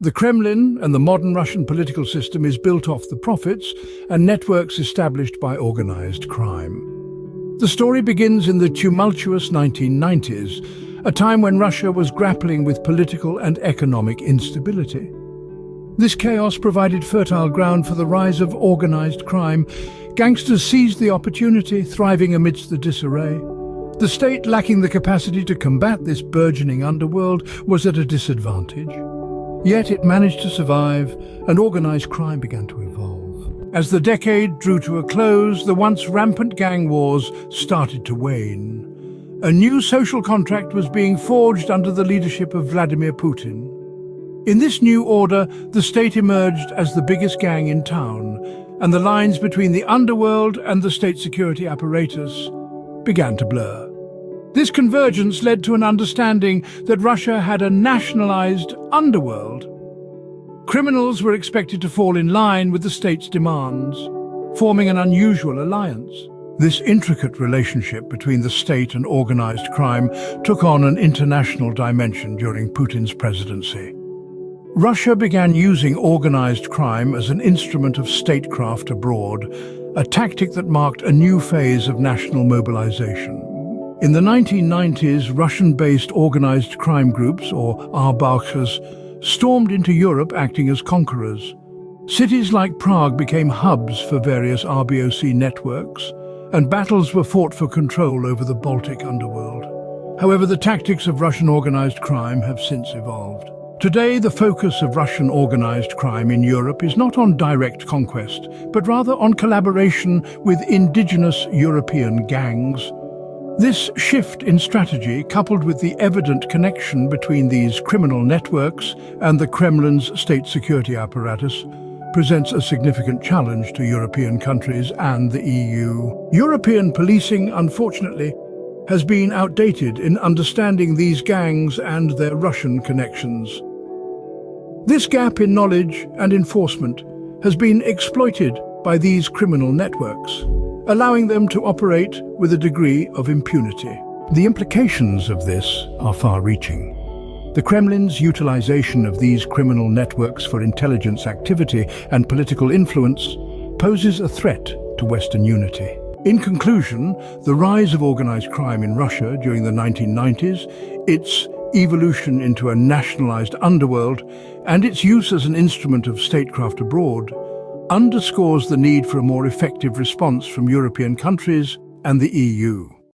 The Kremlin and the modern Russian political system is built off the profits and networks established by organized crime. The story begins in the tumultuous 1990s, a time when Russia was grappling with political and economic instability. This chaos provided fertile ground for the rise of organized crime. Gangsters seized the opportunity, thriving amidst the disarray. The state, lacking the capacity to combat this burgeoning underworld, was at a disadvantage. Yet it managed to survive, and organized crime began to evolve. As the decade drew to a close, the once rampant gang wars started to wane. A new social contract was being forged under the leadership of Vladimir Putin. In this new order, the state emerged as the biggest gang in town, and the lines between the underworld and the state security apparatus began to blur. This convergence led to an understanding that Russia had a nationalized underworld. Criminals were expected to fall in line with the state's demands, forming an unusual alliance. This intricate relationship between the state and organized crime took on an international dimension during Putin's presidency. Russia began using organized crime as an instrument of statecraft abroad, a tactic that marked a new phase of national mobilization. In the 1990s, Russian-based organized crime groups, or Arbachas, stormed into Europe acting as conquerors. Cities like Prague became hubs for various RBOC networks, and battles were fought for control over the Baltic underworld. However, the tactics of Russian organized crime have since evolved. Today, the focus of Russian organized crime in Europe is not on direct conquest, but rather on collaboration with indigenous European gangs. This shift in strategy, coupled with the evident connection between these criminal networks and the Kremlin's state security apparatus, presents a significant challenge to European countries and the EU. European policing, unfortunately, has been outdated in understanding these gangs and their Russian connections. This gap in knowledge and enforcement has been exploited by these criminal networks, allowing them to operate with a degree of impunity. The implications of this are far-reaching. The Kremlin's utilization of these criminal networks for intelligence activity and political influence poses a threat to Western unity. In conclusion, the rise of organized crime in Russia during the 1990s, its evolution into a nationalized underworld, and its use as an instrument of statecraft abroad underscores the need for a more effective response from European countries and the EU.